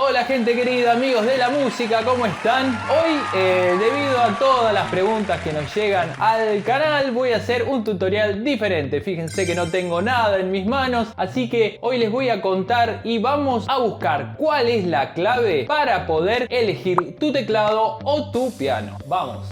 Hola gente querida, amigos de la música, ¿cómo están? Hoy, debido a todas las preguntas que nos llegan al canal, voy a hacer un tutorial diferente. Fíjense que no tengo nada en mis manos, así que hoy les voy a contar y vamos a buscar cuál es la clave para poder elegir tu teclado o tu piano. ¡Vamos!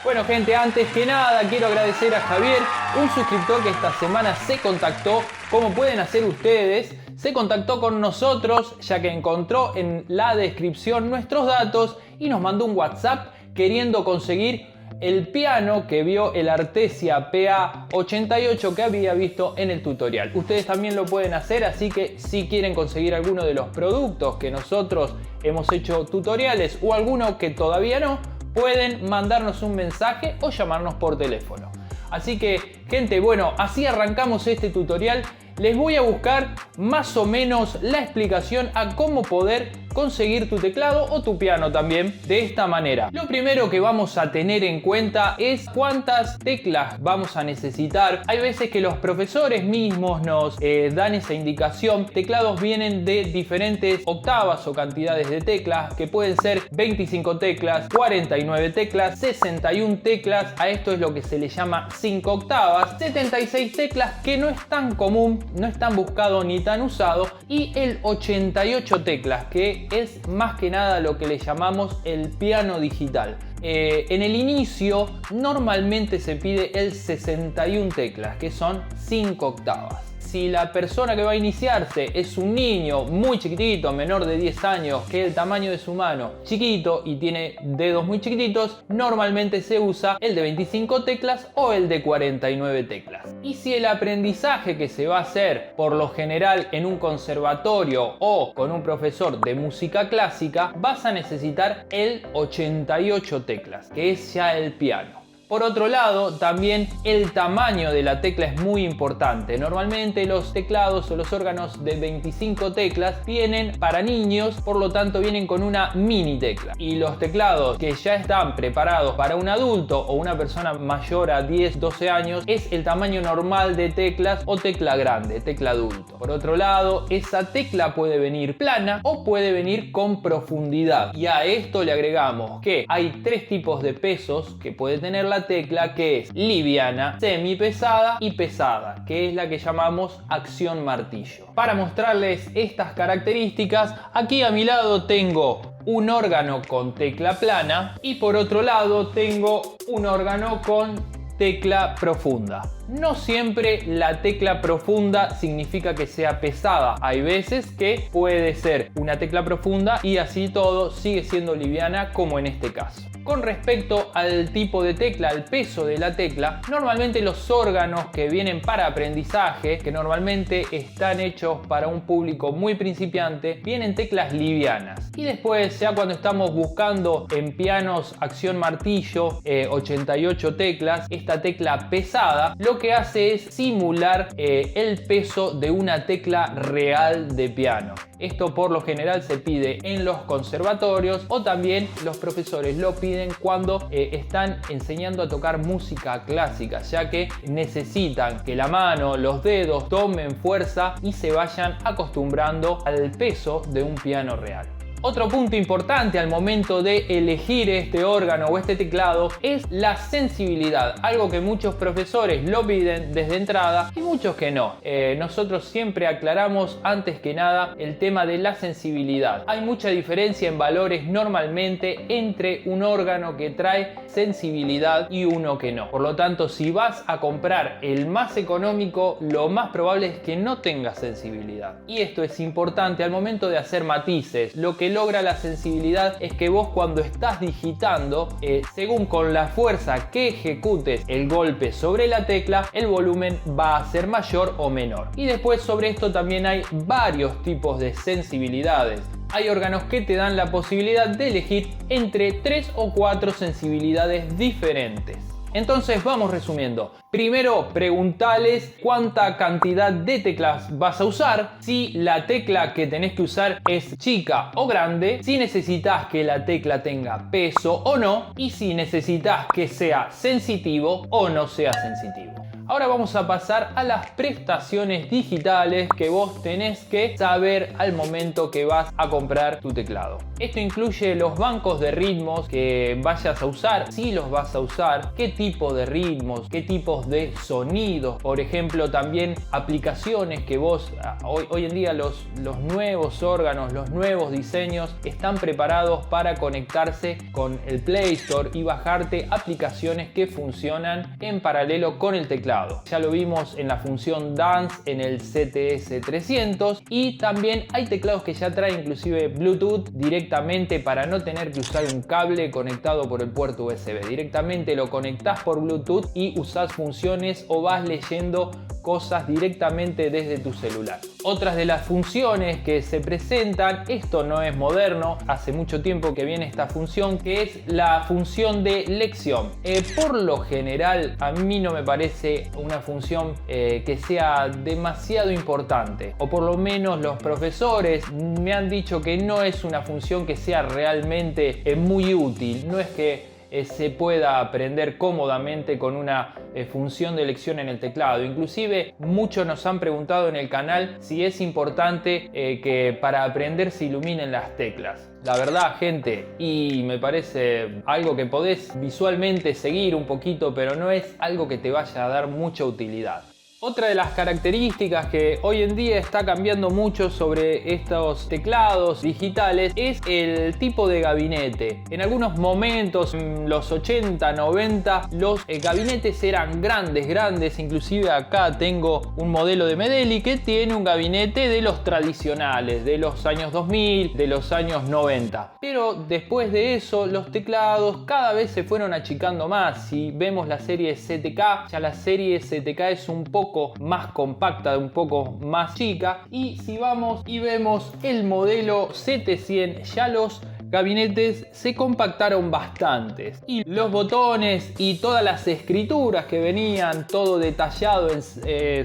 Bueno gente, antes que nada quiero agradecer a Javier, un suscriptor que esta semana se contactó, como pueden hacer ustedes, se contactó con nosotros ya que encontró en la descripción nuestros datos y nos mandó un WhatsApp queriendo conseguir el piano que vio, el Artesia PA88 que había visto en el tutorial. Ustedes también lo pueden hacer, así que si quieren conseguir alguno de los productos que nosotros hemos hecho tutoriales o alguno que todavía no, pueden mandarnos un mensaje o llamarnos por teléfono. Así que, gente, bueno, así arrancamos este tutorial. Les voy a buscar más o menos la explicación a cómo poder conseguir tu teclado o tu piano también de esta manera. Lo primero que vamos a tener en cuenta es cuántas teclas vamos a necesitar. Hay veces que los profesores mismos nos dan esa indicación. Teclados vienen de diferentes octavas o cantidades de teclas, que pueden ser 25 teclas, 49 teclas, 61 teclas, a esto es lo que se le llama 5 octavas, 76 teclas, que no es tan común, no es tan buscado ni tan usado, y el 88 teclas, que es más que nada lo que le llamamos el piano digital. En el inicio normalmente se pide el 61 teclas, que son 5 octavas. Si la persona que va a iniciarse es un niño muy chiquitito, menor de 10 años, que el tamaño de su mano chiquito y tiene dedos muy chiquititos, normalmente se usa el de 25 teclas o el de 49 teclas. Y si el aprendizaje que se va a hacer por lo general en un conservatorio o con un profesor de música clásica, vas a necesitar el 88 teclas, que es ya el piano. Por otro lado, también el tamaño de la tecla es muy importante. Normalmente los teclados o los órganos de 25 teclas vienen para niños, por lo tanto vienen con una mini tecla. Y los teclados que ya están preparados para un adulto o una persona mayor a 10-12 años es el tamaño normal de teclas o tecla grande, tecla adulto. Por otro lado, esa tecla puede venir plana o puede venir con profundidad. Y a esto le agregamos que hay tres tipos de pesos que puede tener la tecla, que es liviana, semipesada y pesada, que es la que llamamos acción martillo. Para mostrarles estas características, aquí a mi lado tengo un órgano con tecla plana y por otro lado tengo un órgano con tecla profunda. No siempre la tecla profunda significa que sea pesada. Hay veces que puede ser una tecla profunda y así todo sigue siendo liviana, como en este caso. Con respecto al tipo de tecla, al peso de la tecla, normalmente los órganos que vienen para aprendizaje, que normalmente están hechos para un público muy principiante, vienen teclas livianas. Y después, ya cuando estamos buscando en pianos acción martillo, 88 teclas, esta tecla pesada, lo que hace es simular el peso de una tecla real de piano. Esto por lo general se pide en los conservatorios o también los profesores lo piden cuando están enseñando a tocar música clásica, ya que necesitan que la mano, los dedos tomen fuerza y se vayan acostumbrando al peso de un piano real. Otro punto importante al momento de elegir este órgano o este teclado es la sensibilidad, algo que muchos profesores lo piden desde entrada y muchos que no. Nosotros siempre aclaramos antes que nada el tema de la sensibilidad. Hay mucha diferencia en valores normalmente entre un órgano que trae sensibilidad y uno que no. Por lo tanto, si vas a comprar el más económico, lo más probable es que no tenga sensibilidad. Y esto es importante al momento de hacer matices. Lo que logra la sensibilidad es que vos, cuando estás digitando, según con la fuerza que ejecutes el golpe sobre la tecla, el volumen va a ser mayor o menor. Y después sobre esto también hay varios tipos de sensibilidades. hay órganos que te dan la posibilidad de elegir entre 3 o 4 sensibilidades diferentes. Entonces vamos resumiendo. Primero, preguntales cuánta cantidad de teclas vas a usar, si la tecla que tenés que usar es chica o grande, si necesitas que la tecla tenga peso o no, y si necesitas que sea sensitivo o no sea sensitivo. Ahora vamos a pasar a las prestaciones digitales que vos tenés que saber al momento que vas a comprar tu teclado. Esto incluye los bancos de ritmos que vayas a usar, si los vas a usar, qué tipo de ritmos, qué tipos de sonidos. Por ejemplo, también aplicaciones que vos, hoy en día los nuevos órganos, los nuevos diseños están preparados para conectarse con el Play Store y bajarte aplicaciones que funcionan en paralelo con el teclado. Ya lo vimos en la función Dance en el CTS 300 y también hay teclados que ya traen inclusive Bluetooth directamente para no tener que usar un cable conectado por el puerto USB. Directamente lo conectás por Bluetooth y usás funciones o vas leyendo cosas directamente desde tu celular. Otras de las funciones que se presentan, esto no es moderno, hace mucho tiempo que viene esta función, que es la función de lección. Por lo general a mí no me parece una función que sea demasiado importante, o por lo menos los profesores me han dicho que no es una función que sea realmente muy útil. No es que se pueda aprender cómodamente con una función de elección en el teclado. Inclusive muchos nos han preguntado en el canal si es importante que para aprender se iluminen las teclas. La verdad, gente, y me parece algo que podés visualmente seguir un poquito, pero no es algo que te vaya a dar mucha utilidad. Otra de las características que hoy en día está cambiando mucho sobre estos teclados digitales es el tipo de gabinete. En algunos momentos, en los 80, 90, los gabinetes eran grandes. Inclusive acá tengo un modelo de Medeli que tiene un gabinete de los tradicionales, de los años 2000, de los años 90. Pero después de eso, los teclados cada vez se fueron achicando más. Si vemos la serie CTK, ya la serie CTK es un poco más compacta, un poco más chica, y si vamos y vemos el modelo 700, ya los gabinetes se compactaron bastantes y los botones y todas las escrituras que venían, todo detallado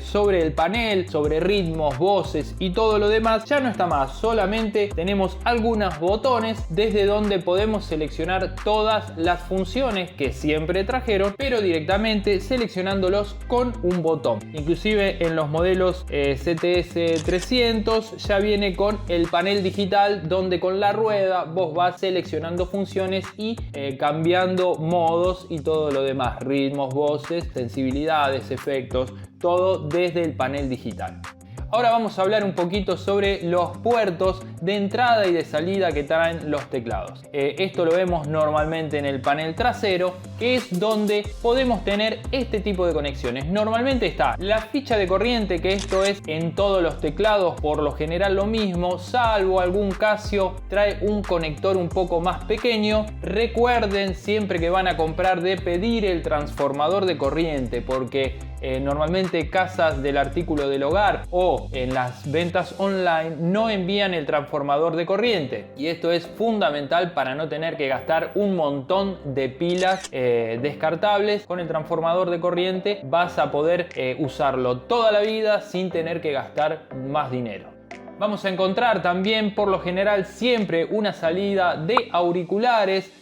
sobre el panel, sobre ritmos, voces y todo lo demás, ya no está más. Solamente tenemos algunos botones desde donde podemos seleccionar todas las funciones que siempre trajeron, pero directamente seleccionándolos con un botón. Inclusive en los modelos CTS 300 ya viene con el panel digital, donde con la rueda vos vas seleccionando funciones y cambiando modos y todo lo demás, ritmos, voces, sensibilidades, efectos, todo desde el panel digital. Ahora vamos a hablar un poquito sobre los puertos de entrada y de salida que traen los teclados. Esto lo vemos normalmente en el panel trasero, que es donde podemos tener este tipo de conexiones. Normalmente está la ficha de corriente, que esto es en todos los teclados por lo general lo mismo, salvo algún Casio trae un conector un poco más pequeño. Recuerden siempre que van a comprar de pedir el transformador de corriente, porque normalmente casas del artículo del hogar o en las ventas online no envían el transformador de corriente, y esto es fundamental para no tener que gastar un montón de pilas descartables. Con el transformador de corriente vas a poder usarlo toda la vida sin tener que gastar más dinero. Vamos a encontrar también por lo general siempre una salida de auriculares.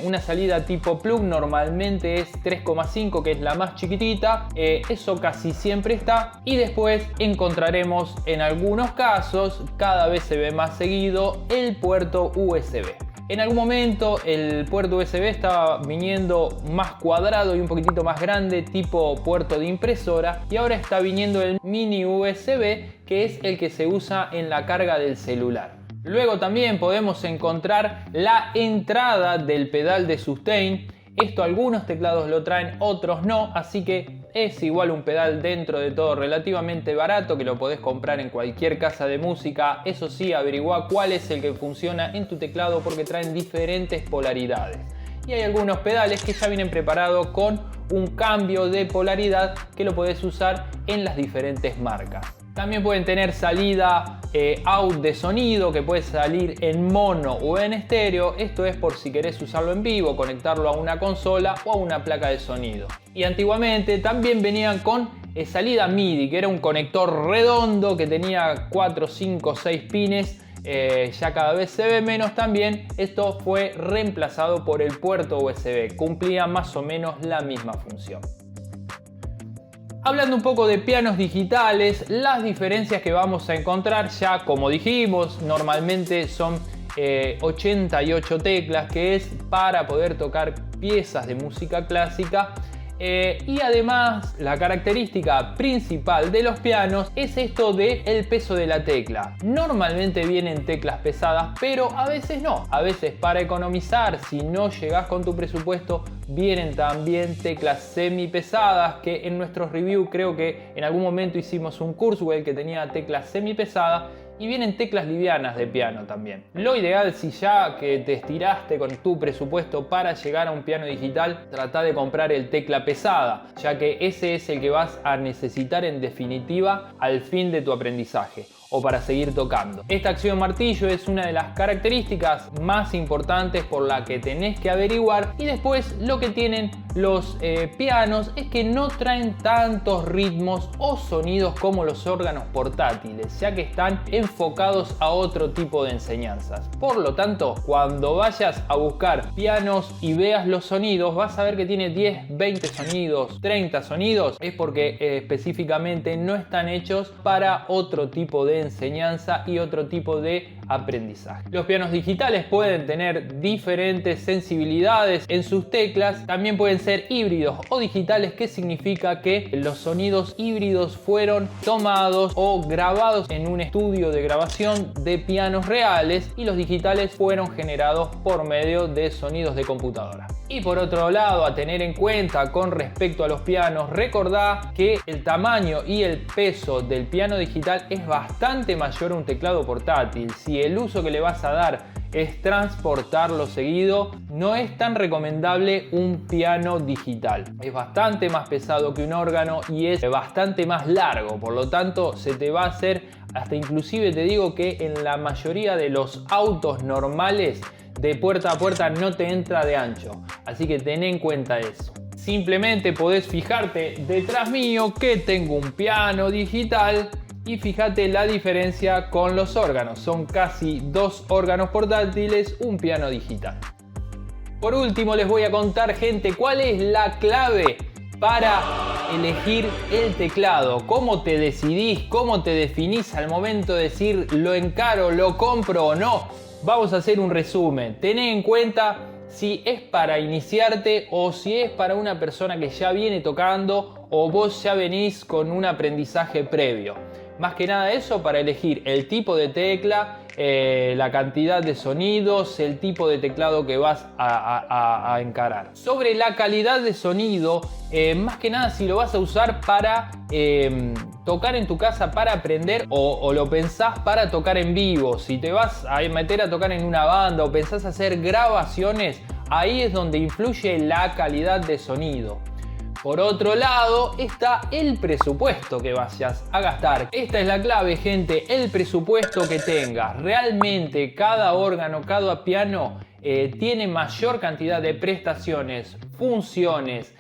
Una salida tipo plug normalmente es 3,5, que es la más chiquitita, eso casi siempre está, y después encontraremos en algunos casos, cada vez se ve más seguido, el puerto USB. En algún momento el puerto USB estaba viniendo más cuadrado y un poquitito más grande, tipo puerto de impresora, y ahora está viniendo el mini USB, que es el que se usa en la carga del celular. Luego también podemos encontrar la entrada del pedal de sustain. Esto algunos teclados lo traen, otros no, así que es igual un pedal dentro de todo relativamente barato, que lo podés comprar en cualquier casa de música. Eso sí, averigua cuál es el que funciona en tu teclado, porque traen diferentes polaridades. Y hay algunos pedales que ya vienen preparados con un cambio de polaridad que lo podés usar en las diferentes marcas. También pueden tener salida out de sonido que puede salir en mono o en estéreo. Esto es por si querés usarlo en vivo, conectarlo a una consola o a una placa de sonido. Y antiguamente también venían con salida MIDI, que era un conector redondo que tenía 4, 5, 6 pines. Ya cada vez se ve menos también. Esto fue reemplazado por el puerto USB. Cumplía más o menos la misma función. Hablando un poco de pianos digitales, las diferencias que vamos a encontrar, ya como dijimos, normalmente son 88 teclas, que es para poder tocar piezas de música clásica. Y además la característica principal de los pianos es esto del peso de la tecla. Normalmente vienen teclas pesadas, pero a veces no. A veces, para economizar, si no llegás con tu presupuesto, vienen también teclas semi pesadas, que en nuestros reviews creo que en algún momento hicimos un Kurzweil que tenía teclas semi pesadas. Y vienen teclas livianas de piano también. Lo ideal, si ya que te estiraste con tu presupuesto para llegar a un piano digital, trata de comprar el tecla pesada, ya que ese es el que vas a necesitar en definitiva al fin de tu aprendizaje o para seguir tocando. Esta acción martillo es una de las características más importantes por la que tenés que averiguar. Y después lo que tienen los pianos es que no traen tantos ritmos o sonidos como los órganos portátiles, ya que están enfocados a otro tipo de enseñanzas. Por lo tanto, cuando vayas a buscar pianos y veas los sonidos, vas a ver que tiene 10, 20 sonidos, 30 sonidos. Es porque específicamente no están hechos para otro tipo de enseñanza y otro tipo de aprendizaje. Los pianos digitales pueden tener diferentes sensibilidades en sus teclas. También pueden ser híbridos o digitales, que significa que los sonidos híbridos fueron tomados o grabados en un estudio de grabación de pianos reales, y los digitales fueron generados por medio de sonidos de computadora. Y por otro lado, a tener en cuenta con respecto a los pianos, recordá que el tamaño y el peso del piano digital es bastante mayor a un teclado portátil. Si el uso que le vas a dar es transportarlo seguido, no es tan recomendable un piano digital. Es bastante más pesado que un órgano y es bastante más largo, por lo tanto se te va a hacer, hasta inclusive te digo que en la mayoría de los autos normales de puerta a puerta no te entra de ancho, así que ten en cuenta eso. Simplemente podés fijarte detrás mío que tengo un piano digital y fíjate la diferencia con los órganos. Son casi 2 órganos portátiles, un piano digital. Por último les voy a contar, gente, cuál es la clave para elegir el teclado. ¿Cómo te decidís? ¿Cómo te definís al momento de decir lo encaro, lo compro o no? Vamos a hacer un resumen. Ten en cuenta si es para iniciarte o si es para una persona que ya viene tocando o vos ya venís con un aprendizaje previo. Más que nada eso, para elegir el tipo de tecla, la cantidad de sonidos, el tipo de teclado que vas a encarar. Sobre la calidad de sonido, más que nada si lo vas a usar para tocar en tu casa para aprender o lo pensás para tocar en vivo. Si te vas a meter a tocar en una banda o pensás hacer grabaciones, ahí es donde influye la calidad de sonido. Por otro lado está el presupuesto que vayas a gastar. Esta es la clave, gente, el presupuesto que tengas. Realmente cada órgano, cada piano tiene mayor cantidad de prestaciones, funciones,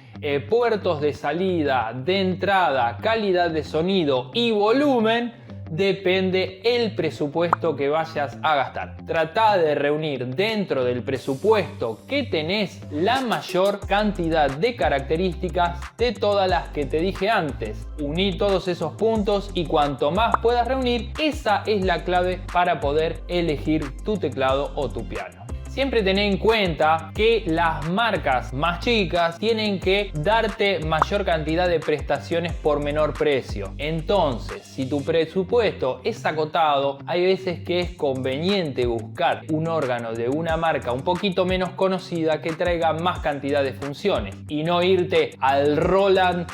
puertos de salida, de entrada, calidad de sonido y volumen. Depende el presupuesto que vayas a gastar. Trata de reunir dentro del presupuesto que tenés la mayor cantidad de características de todas las que te dije antes. Uní todos esos puntos y cuanto más puedas reunir, esa es la clave para poder elegir tu teclado o tu piano. Siempre ten en cuenta que las marcas más chicas tienen que darte mayor cantidad de prestaciones por menor precio. Entonces, si tu presupuesto es acotado, hay veces que es conveniente buscar un órgano de una marca un poquito menos conocida que traiga más cantidad de funciones y no irte al Roland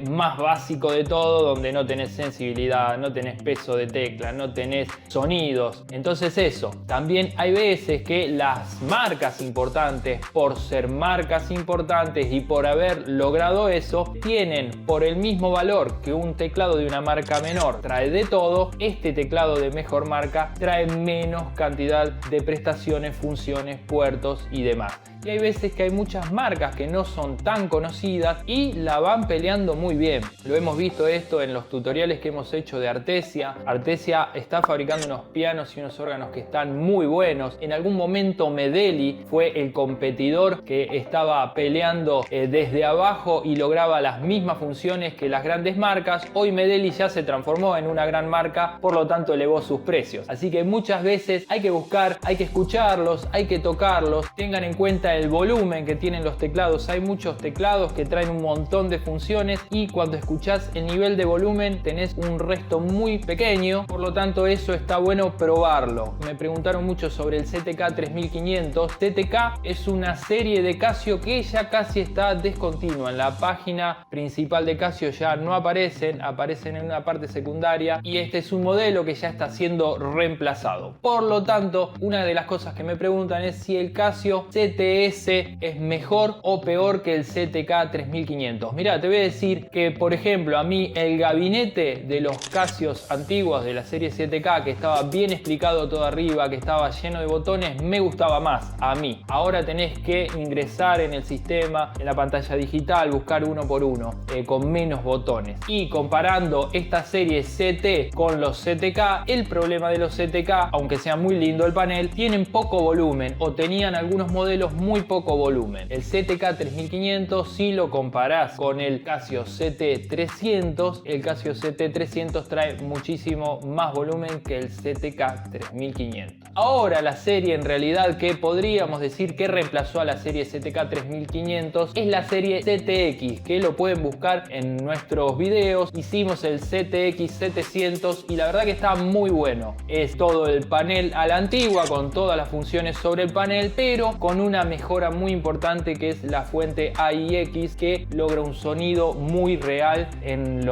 más básico de todo, donde no tenés sensibilidad, no tenés peso de tecla, no tenés sonidos. Entonces eso, también hay veces que las las marcas importantes, por ser marcas importantes y por haber logrado eso, tienen por el mismo valor que un teclado de una marca menor trae de todo, este teclado de mejor marca trae menos cantidad de prestaciones, funciones, puertos y demás. Y hay veces que hay muchas marcas que no son tan conocidas y la van peleando muy bien. Lo hemos visto esto en los tutoriales que hemos hecho de Artesia. Artesia está fabricando unos pianos y unos órganos que están muy buenos. En algún momento Medeli fue el competidor que estaba peleando desde abajo y lograba las mismas funciones que las grandes marcas. Hoy Medeli ya se transformó en una gran marca, por lo tanto elevó sus precios. Así que muchas veces hay que buscar, hay que escucharlos, hay que tocarlos. Tengan en cuenta el volumen que tienen los teclados. Hay muchos teclados que traen un montón de funciones y cuando escuchás el nivel de volumen tenés un resto muy pequeño, por lo tanto eso está bueno probarlo. Me preguntaron mucho sobre el CTK 3500. CTK es una serie de Casio que ya casi está descontinua. En la página principal de Casio ya no aparecen en una parte secundaria y este es un modelo que ya está siendo reemplazado. Por lo tanto, una de las cosas que me preguntan es si el Casio CTS es mejor o peor que el CTK 3500. Mirá, te voy a decir que, por ejemplo, a mí el gabinete de los Casios antiguos de la serie CTK, que estaba bien explicado todo arriba, que estaba lleno de botones, me gustaba más a mí. Ahora tenés que ingresar en el sistema, en la pantalla digital, buscar uno por uno, con menos botones. Y comparando esta serie CT con los CTK, el problema de los CTK, aunque sea muy lindo el panel, tienen poco volumen o tenían algunos modelos muy poco volumen. El CTK 3500, si lo comparás con el Casio CT300, el Casio CT300 trae muchísimo más volumen que el CTK 3500. Ahora la serie en realidad que podríamos decir que reemplazó a la serie CTK 3500 es la serie CTX, que lo pueden buscar en nuestros videos. Hicimos el CTX 700 y la verdad que está muy bueno. Es todo el panel a la antigua con todas las funciones sobre el panel, pero con una mejora muy importante que es la fuente AIX, que logra un sonido muy real en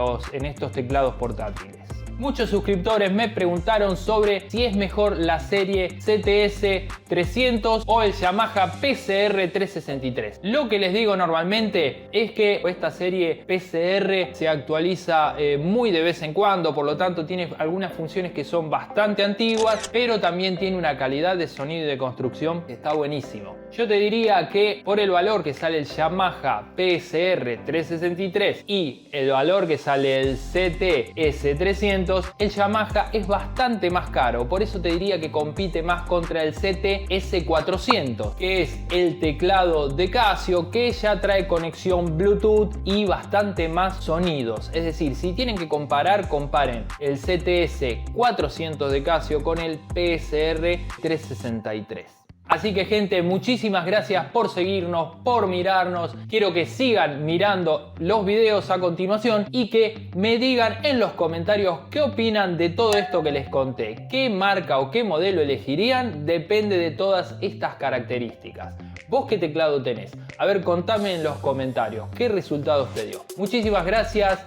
estos teclados portátiles. Muchos suscriptores me preguntaron sobre si es mejor la serie CTS 300 o el Yamaha PCR 363. Lo que les digo normalmente es que esta serie PCR se actualiza muy de vez en cuando, por lo tanto tiene algunas funciones que son bastante antiguas, pero también tiene una calidad de sonido y de construcción que está buenísimo. Yo te diría que por el valor que sale el Yamaha PCR 363 y el valor que sale el CTS 300, el Yamaha es bastante más caro. Por eso te diría que compite más contra el CTS 400, que es el teclado de Casio que ya trae conexión Bluetooth y bastante más sonidos. Es decir, si tienen que comparar, comparen el CTS 400 de Casio con el PCR 363. Así que gente, muchísimas gracias por seguirnos, por mirarnos. Quiero que sigan mirando los videos a continuación y que me digan en los comentarios qué opinan de todo esto que les conté. ¿Qué marca o qué modelo elegirían? Depende de todas estas características. ¿Vos qué teclado tenés? A ver, contame en los comentarios qué resultados te dio. Muchísimas gracias.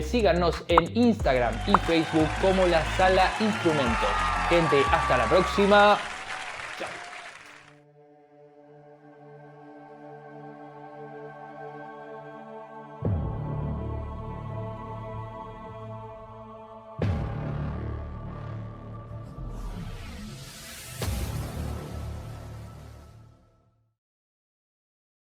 Síganos en Instagram y Facebook como La Sala Instrumentos. Gente, hasta la próxima.